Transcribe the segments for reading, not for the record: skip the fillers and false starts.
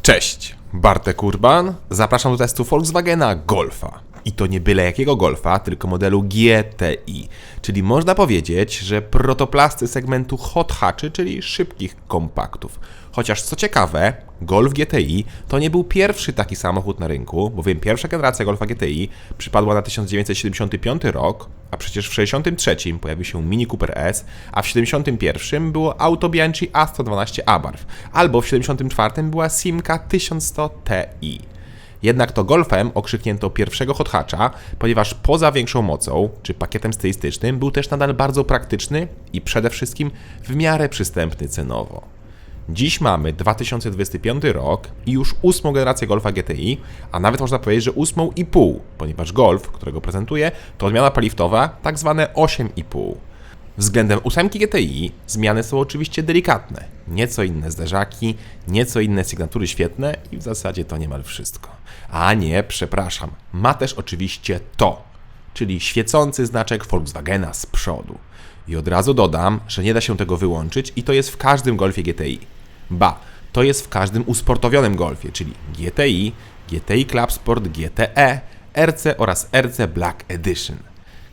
Cześć, Bartek Urban. Zapraszam do testu Volkswagena Golfa. I to nie byle jakiego Golfa, tylko modelu GTI. Czyli można powiedzieć, że protoplasty segmentu hot hatchy, czyli szybkich kompaktów. Chociaż co ciekawe, Golf GTI to nie był pierwszy taki samochód na rynku, bowiem pierwsza generacja Golfa GTI przypadła na 1975 rok, a przecież w 1963 pojawił się Mini Cooper S, a w 1971 było auto Bianchi A112 Abarth, albo w 1974 była Simca 1100 Ti. Jednak to Golfem okrzyknięto pierwszego hot hatcha, ponieważ poza większą mocą, czy pakietem stylistycznym, był też nadal bardzo praktyczny i przede wszystkim w miarę przystępny cenowo. Dziś mamy 2025 rok i już 8. generację Golfa GTI, a nawet można powiedzieć, że 8,5, ponieważ Golf, którego prezentuję, to odmiana paliftowa, tak zwane 8,5. Względem 8 GTI zmiany są oczywiście delikatne. Nieco inne zderzaki, nieco inne sygnatury świetne i w zasadzie to niemal wszystko. A nie, przepraszam, ma też oczywiście to, czyli świecący znaczek Volkswagena z przodu. I od razu dodam, że nie da się tego wyłączyć i to jest w każdym Golfie GTI. Ba, to jest w każdym usportowionym Golfie, czyli GTI, GTI Club Sport GTE, RC oraz RC Black Edition.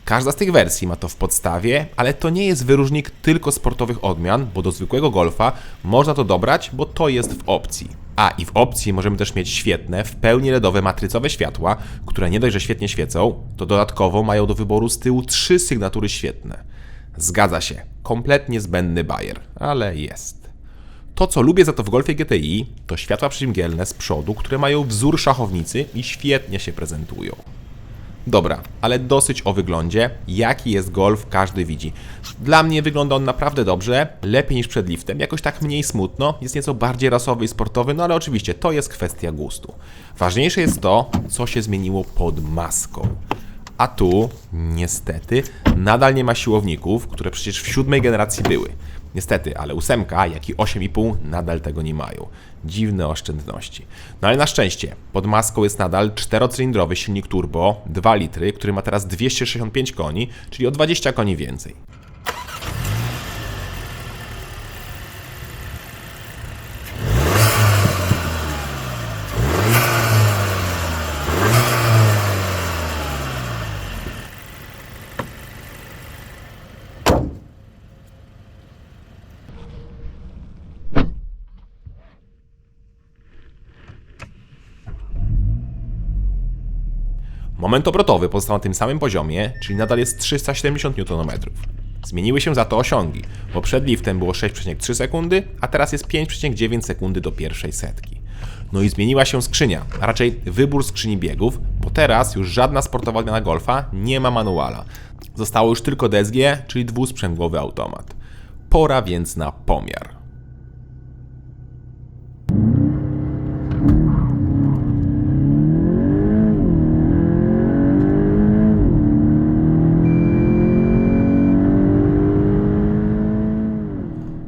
Każda z tych wersji ma to w podstawie, ale to nie jest wyróżnik tylko sportowych odmian, bo do zwykłego Golfa można to dobrać, bo to jest w opcji. A i w opcji możemy też mieć świetne, w pełni LEDowe matrycowe światła, które nie dość, że świetnie świecą, to dodatkowo mają do wyboru z tyłu 3 sygnatury świetne. Zgadza się, kompletnie zbędny bajer, ale jest. To, co lubię za to w Golfie GTI, to światła przeciwmgielne z przodu, które mają wzór szachownicy i świetnie się prezentują. Dobra, ale dosyć o wyglądzie. Jaki jest Golf, każdy widzi. Dla mnie wygląda on naprawdę dobrze, lepiej niż przed liftem, jakoś tak mniej smutno, jest nieco bardziej rasowy i sportowy, no ale oczywiście to jest kwestia gustu. Ważniejsze jest to, co się zmieniło pod maską. A tu, niestety, nadal nie ma siłowników, które przecież w 7. generacji były. Niestety, ale 8, jak i 8,5 nadal tego nie mają. Dziwne oszczędności. No ale na szczęście, pod maską jest nadal 4-cylindrowy silnik turbo, 2 litry, który ma teraz 265 koni, czyli o 20 koni więcej. Moment obrotowy pozostał na tym samym poziomie, czyli nadal jest 370 Nm. Zmieniły się za to osiągi, bo przed liftem było 6,3 sekundy, a teraz jest 5,9 sekundy do pierwszej setki. No i zmieniła się skrzynia, a raczej wybór skrzyni biegów, bo teraz już żadna sportowa odmiana Golfa nie ma manuala. Zostało już tylko DSG, czyli dwusprzęgłowy automat. Pora więc na pomiar.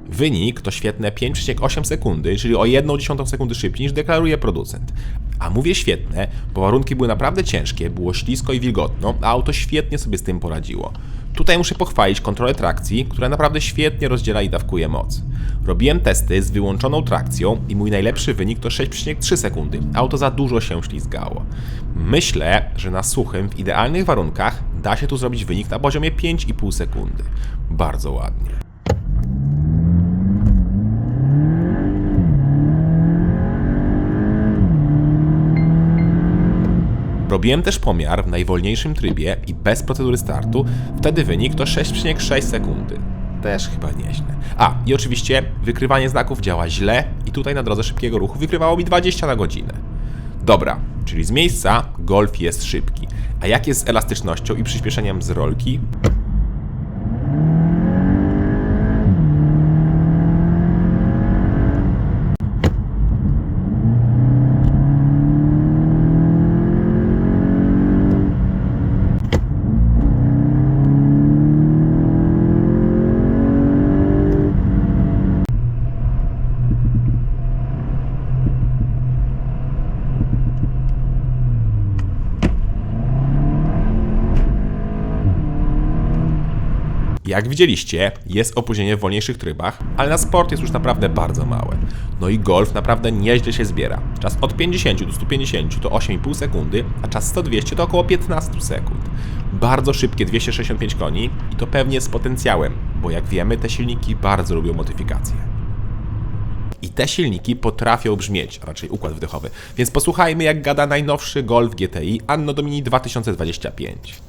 Wynik to świetne 5,8 sekundy, czyli o 1/10 sekundy szybciej niż deklaruje producent. A mówię świetne, bo warunki były naprawdę ciężkie, było ślisko i wilgotno, a auto świetnie sobie z tym poradziło. Tutaj muszę pochwalić kontrolę trakcji, która naprawdę świetnie rozdziela i dawkuje moc. Robiłem testy z wyłączoną trakcją i mój najlepszy wynik to 6,3 sekundy. Auto za dużo się ślizgało. Myślę, że na suchym, w idealnych warunkach da się tu zrobić wynik na poziomie 5,5 sekundy. Bardzo ładnie. Robiłem też pomiar w najwolniejszym trybie i bez procedury startu, wtedy wynik to 6,6 sekundy. Też chyba nieźle. A, i oczywiście wykrywanie znaków działa źle i tutaj na drodze szybkiego ruchu wykrywało mi 20 na godzinę. Dobra, czyli z miejsca Golf jest szybki. A jak jest z elastycznością i przyspieszeniem z rolki? Jak widzieliście, jest opóźnienie w wolniejszych trybach, ale na sport jest już naprawdę bardzo małe. No i Golf naprawdę nieźle się zbiera. Czas od 50 do 150 to 8,5 sekundy, a czas 100-200 to około 15 sekund. Bardzo szybkie 265 koni i to pewnie z potencjałem, bo jak wiemy, te silniki bardzo lubią modyfikacje. I te silniki potrafią brzmieć, a raczej układ wdechowy. Więc posłuchajmy, jak gada najnowszy Golf GTI Anno Domini 2025.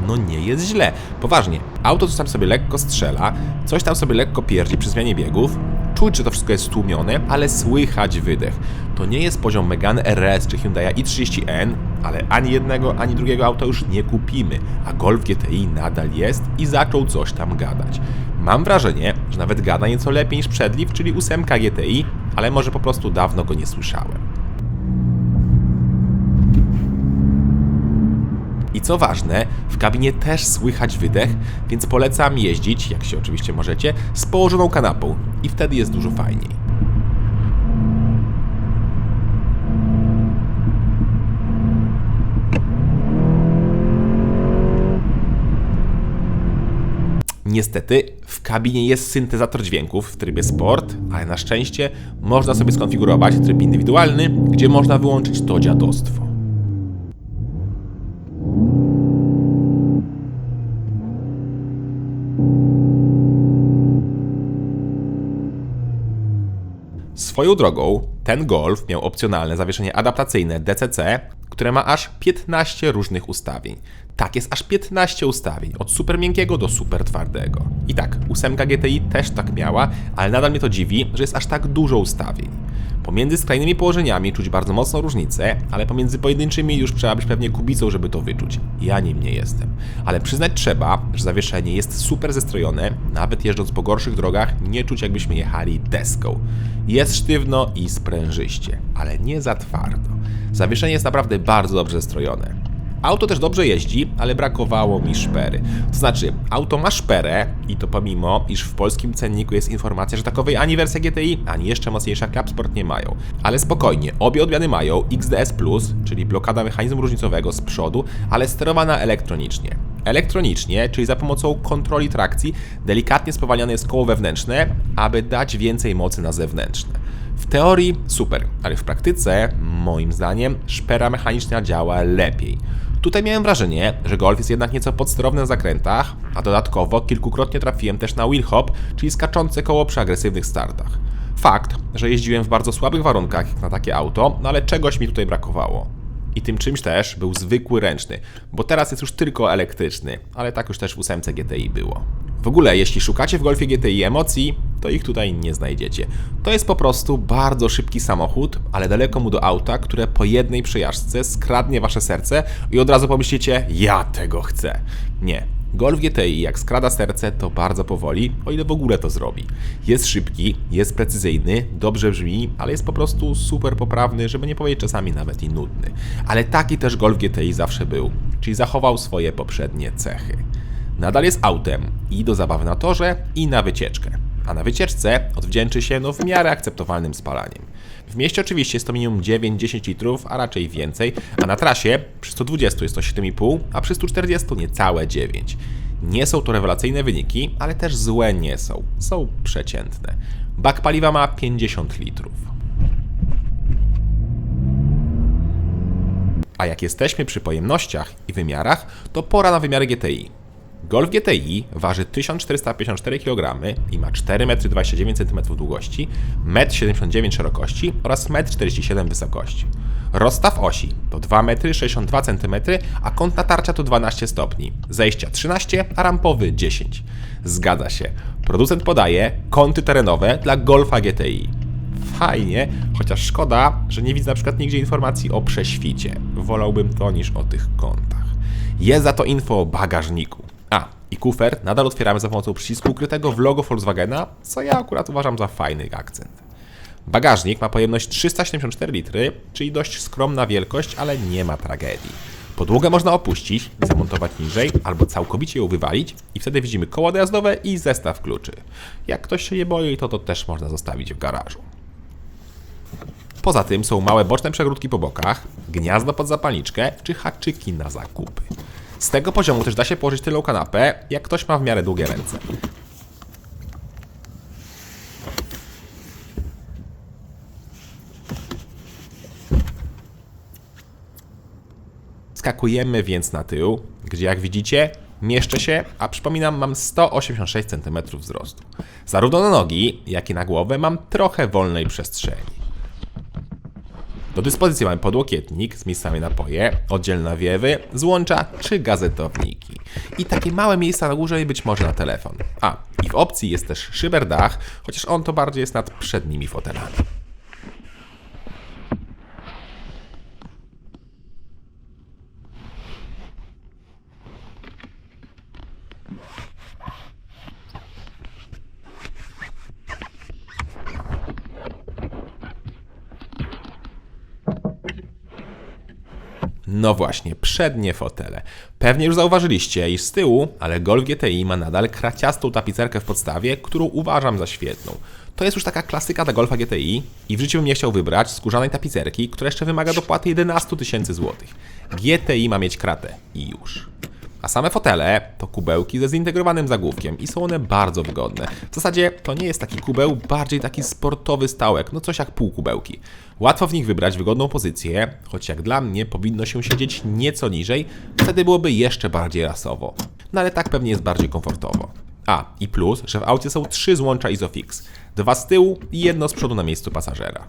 No nie jest źle. Poważnie, auto coś tam sobie lekko strzela, coś tam sobie lekko pierdzi przy zmianie biegów, czuć, że to wszystko jest stłumione, ale słychać wydech. To nie jest poziom Megane RS czy Hyundai i30N, ale ani jednego, ani drugiego auta już nie kupimy, a Golf GTI nadal jest i zaczął coś tam gadać. Mam wrażenie, że nawet gada nieco lepiej niż przedliw, czyli 8 GTI, ale może po prostu dawno go nie słyszałem. I co ważne, w kabinie też słychać wydech, więc polecam jeździć, jak się oczywiście możecie, z położoną kanapą i wtedy jest dużo fajniej. Niestety, w kabinie jest syntezator dźwięków w trybie Sport, ale na szczęście można sobie skonfigurować tryb indywidualny, gdzie można wyłączyć to dziadostwo. Swoją drogą, ten Golf miał opcjonalne zawieszenie adaptacyjne DCC, które ma aż 15 różnych ustawień. Tak, jest aż 15 ustawień, od super miękkiego do super twardego. I tak, 8 GTI też tak miała, ale nadal mnie to dziwi, że jest aż tak dużo ustawień. Pomiędzy skrajnymi położeniami czuć bardzo mocną różnicę, ale pomiędzy pojedynczymi już trzeba być pewnie kubicą, żeby to wyczuć. Ja nim nie jestem. Ale przyznać trzeba, że zawieszenie jest super zestrojone, nawet jeżdżąc po gorszych drogach nie czuć, jakbyśmy jechali deską. Jest sztywno i sprężyście, ale nie za twardo. Zawieszenie jest naprawdę bardzo dobrze zestrojone. Auto też dobrze jeździ, ale brakowało mi szpery. To znaczy, auto ma szperę i to pomimo, iż w polskim cenniku jest informacja, że takowej ani wersja GTI, ani jeszcze mocniejsza Club Sport nie mają. Ale spokojnie, obie odmiany mają XDS+, czyli blokada mechanizmu różnicowego z przodu, ale sterowana elektronicznie. Elektronicznie, czyli za pomocą kontroli trakcji, delikatnie spowalniane jest koło wewnętrzne, aby dać więcej mocy na zewnętrzne. W teorii super, ale w praktyce, moim zdaniem, szpera mechaniczna działa lepiej. Tutaj miałem wrażenie, że Golf jest jednak nieco podsterowny na zakrętach, a dodatkowo kilkukrotnie trafiłem też na wheel hop, czyli skaczące koło przy agresywnych startach. Fakt, że jeździłem w bardzo słabych warunkach jak na takie auto, no ale czegoś mi tutaj brakowało. I tym czymś też był zwykły ręczny, bo teraz jest już tylko elektryczny, ale tak już też w 8 GTI było. W ogóle, jeśli szukacie w Golfie GTI emocji, to ich tutaj nie znajdziecie. To jest po prostu bardzo szybki samochód, ale daleko mu do auta, które po jednej przejażdżce skradnie wasze serce i od razu pomyślicie, ja tego chcę. Nie. Golf GTI, jak skrada serce, to bardzo powoli, o ile w ogóle to zrobi. Jest szybki, jest precyzyjny, dobrze brzmi, ale jest po prostu super poprawny, żeby nie powiedzieć czasami nawet i nudny. Ale taki też Golf GTI zawsze był, czyli zachował swoje poprzednie cechy. Nadal jest autem i do zabawy na torze, i na wycieczkę. A na wycieczce odwdzięczy się w miarę akceptowalnym spalaniem. W mieście oczywiście jest to minimum 9-10 litrów, a raczej więcej, a na trasie przy 120 jest to 7,5, a przy 140 niecałe 9. Nie są to rewelacyjne wyniki, ale też złe nie są. Są przeciętne. Bak paliwa ma 50 litrów. A jak jesteśmy przy pojemnościach i wymiarach, to pora na wymiary GTI. Golf GTI waży 1454 kg i ma 4,29 m długości, 1,79 m szerokości oraz 1,47 m wysokości. Rozstaw osi to 2,62 cm, a kąt natarcia to 12 stopni. Zejścia 13, a rampowy 10. Zgadza się. Producent podaje kąty terenowe dla Golfa GTI. Fajnie, chociaż szkoda, że nie widzę na przykład nigdzie informacji o prześwicie. Wolałbym to niż o tych kątach. Jest za to info o bagażniku. I kufer nadal otwieramy za pomocą przycisku ukrytego w logo Volkswagena, co ja akurat uważam za fajny akcent. Bagażnik ma pojemność 374 litry, czyli dość skromna wielkość, ale nie ma tragedii. Podłogę można opuścić, zamontować niżej albo całkowicie ją wywalić i wtedy widzimy koło dojazdowe i zestaw kluczy. Jak ktoś się nie boi, to też można zostawić w garażu. Poza tym są małe boczne przegródki po bokach, gniazdo pod zapalniczkę czy haczyki na zakupy. Z tego poziomu też da się położyć tylną kanapę, jak ktoś ma w miarę długie ręce. Skakujemy więc na tył, gdzie jak widzicie mieszczę się, a przypominam, mam 186 cm wzrostu. Zarówno na nogi, jak i na głowę mam trochę wolnej przestrzeni. Do dyspozycji mamy podłokietnik z miejscami na napoje, oddzielne wiewy, złącza czy gazetowniki. I takie małe miejsca na górze i być może na telefon. I w opcji jest też szyberdach, chociaż on to bardziej jest nad przednimi fotelami. No właśnie, przednie fotele. Pewnie już zauważyliście, iż z tyłu, ale Golf GTI ma nadal kraciastą tapicerkę w podstawie, którą uważam za świetną. To jest już taka klasyka dla Golfa GTI i w życiu bym nie chciał wybrać skórzanej tapicerki, która jeszcze wymaga dopłaty 11 000 złotych. GTI ma mieć kratę i już. A same fotele to kubełki ze zintegrowanym zagłówkiem i są one bardzo wygodne. W zasadzie to nie jest taki kubeł, bardziej taki sportowy stałek, no coś jak półkubełki. Łatwo w nich wybrać wygodną pozycję, choć jak dla mnie powinno się siedzieć nieco niżej, wtedy byłoby jeszcze bardziej rasowo. No ale tak pewnie jest bardziej komfortowo. I plus, że w aucie są 3 złącza Isofix. 2 z tyłu i 1 z przodu na miejscu pasażera.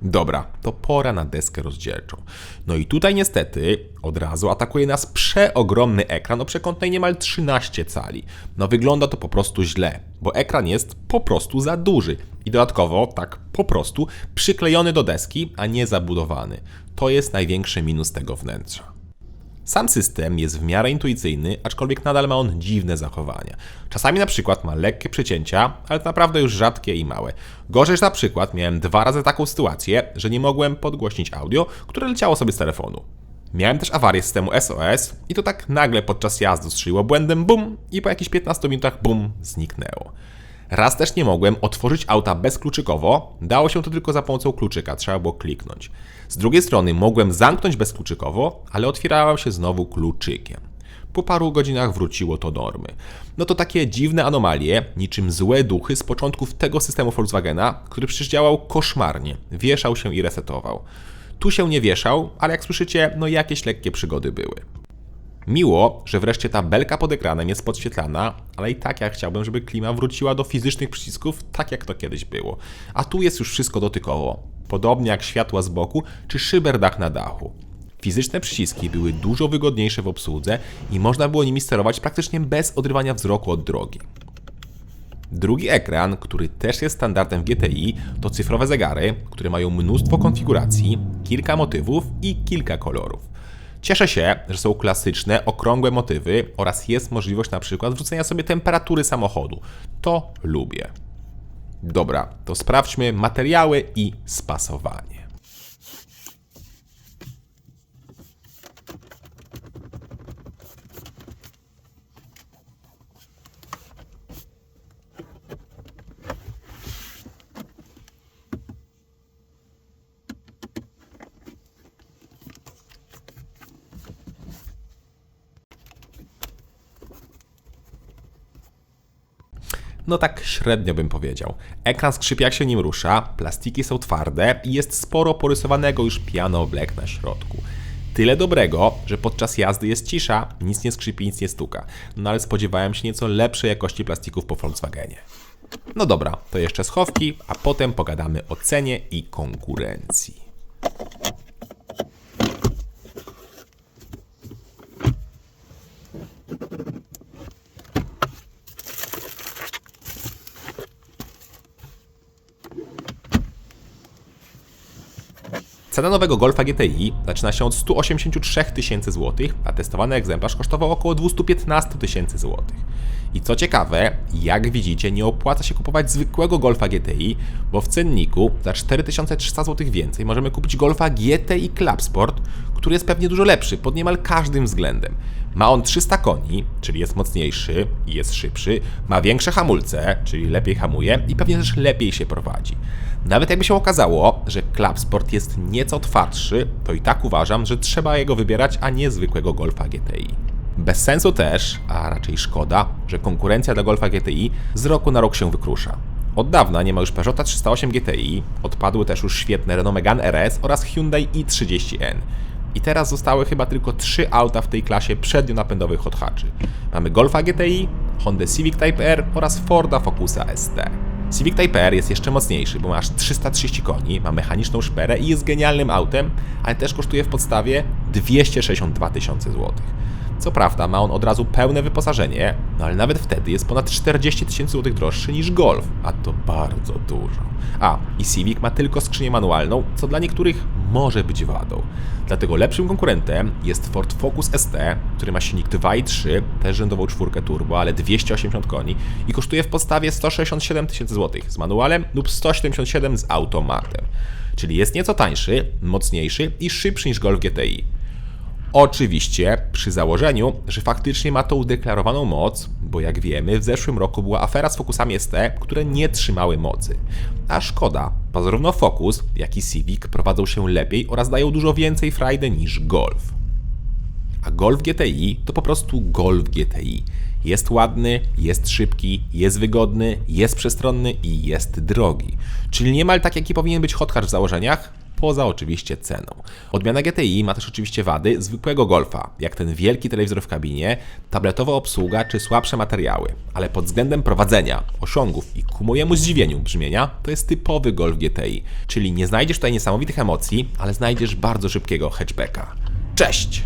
Dobra, to pora na deskę rozdzielczą. No i tutaj niestety od razu atakuje nas przeogromny ekran o przekątnej niemal 13 cali. No wygląda to po prostu źle, bo ekran jest po prostu za duży i dodatkowo, tak po prostu, przyklejony do deski, a nie zabudowany. To jest największy minus tego wnętrza. Sam system jest w miarę intuicyjny, aczkolwiek nadal ma on dziwne zachowania. Czasami na przykład ma lekkie przycięcia, ale to naprawdę już rzadkie i małe. Gorzej, że na przykład miałem 2 razy taką sytuację, że nie mogłem podgłośnić audio, które leciało sobie z telefonu. Miałem też awarię systemu SOS i to tak nagle podczas jazdy strzeliło błędem bum i po jakichś 15 minutach bum zniknęło. Raz też nie mogłem otworzyć auta bezkluczykowo, dało się to tylko za pomocą kluczyka, trzeba było kliknąć. Z drugiej strony mogłem zamknąć bezkluczykowo, ale otwierałem się znowu kluczykiem. Po paru godzinach wróciło to do normy. No to takie dziwne anomalie, niczym złe duchy z początków tego systemu Volkswagena, który przecież działał koszmarnie, wieszał się i resetował. Tu się nie wieszał, ale jak słyszycie, no jakieś lekkie przygody były. Miło, że wreszcie ta belka pod ekranem jest podświetlana, ale i tak ja chciałbym, żeby klima wróciła do fizycznych przycisków, tak jak to kiedyś było. A tu jest już wszystko dotykowo, podobnie jak światła z boku czy szyberdach na dachu. Fizyczne przyciski były dużo wygodniejsze w obsłudze i można było nimi sterować praktycznie bez odrywania wzroku od drogi. Drugi ekran, który też jest standardem w GTI, to cyfrowe zegary, które mają mnóstwo konfiguracji, kilka motywów i kilka kolorów. Cieszę się, że są klasyczne, okrągłe motywy oraz jest możliwość na przykład wrzucenia sobie temperatury samochodu. To lubię. Dobra, to sprawdźmy materiały i spasowanie. No tak średnio bym powiedział. Ekran skrzypi jak się nim rusza, plastiki są twarde i jest sporo porysowanego już piano black na środku. Tyle dobrego, że podczas jazdy jest cisza, nic nie skrzypi, nic nie stuka. No ale spodziewałem się nieco lepszej jakości plastików po Volkswagenie. No dobra, to jeszcze schowki, a potem pogadamy o cenie i konkurencji. Cena nowego Golfa GTI zaczyna się od 183 tysięcy złotych, a testowany egzemplarz kosztował około 215 tysięcy złotych. I co ciekawe, jak widzicie, nie opłaca się kupować zwykłego Golfa GTI, bo w cenniku za 4300 zł więcej możemy kupić Golfa GTI Club Sport, który jest pewnie dużo lepszy pod niemal każdym względem. Ma on 300 koni, czyli jest mocniejszy i jest szybszy, ma większe hamulce, czyli lepiej hamuje i pewnie też lepiej się prowadzi. Nawet jakby się okazało, że Club Sport jest nieco twardszy, to i tak uważam, że trzeba jego wybierać, a nie zwykłego Golfa GTI. Bez sensu też, a raczej szkoda, że konkurencja dla Golfa GTI z roku na rok się wykrusza. Od dawna nie ma już Peugeota 308 GTI, odpadły też już świetne Renault Megane RS oraz Hyundai i30N. I teraz zostały chyba tylko 3 auta w tej klasie przednionapędowych hot hatchy. Mamy Golfa GTI, Honda Civic Type R oraz Forda Focusa ST. Civic Type R jest jeszcze mocniejszy, bo ma aż 330 koni, ma mechaniczną szperę i jest genialnym autem, ale też kosztuje w podstawie 262 tysiące złotych. Co prawda ma on od razu pełne wyposażenie, no ale nawet wtedy jest ponad 40 tysięcy złotych droższy niż Golf, a to bardzo dużo. I Civic ma tylko skrzynię manualną, co dla niektórych może być wadą. Dlatego lepszym konkurentem jest Ford Focus ST, który ma silnik 2.3, też rzędową 4 turbo, ale 280 koni i kosztuje w podstawie 167 tysięcy złotych z manualem lub 177 z automatem. Czyli jest nieco tańszy, mocniejszy i szybszy niż Golf GTI. Oczywiście przy założeniu, że faktycznie ma tą deklarowaną moc, bo jak wiemy w zeszłym roku była afera z Focusami ST, które nie trzymały mocy. A szkoda, bo zarówno Focus, jak i Civic prowadzą się lepiej oraz dają dużo więcej frajdy niż Golf. A Golf GTI to po prostu Golf GTI. Jest ładny, jest szybki, jest wygodny, jest przestronny i jest drogi. Czyli niemal tak jaki powinien być hot hatch w założeniach, poza oczywiście ceną. Odmiana GTI ma też oczywiście wady zwykłego Golfa, jak ten wielki telewizor w kabinie, tabletowa obsługa czy słabsze materiały, ale pod względem prowadzenia, osiągów i ku mojemu zdziwieniu brzmienia, to jest typowy Golf GTI, czyli nie znajdziesz tutaj niesamowitych emocji, ale znajdziesz bardzo szybkiego hatchbacka. Cześć!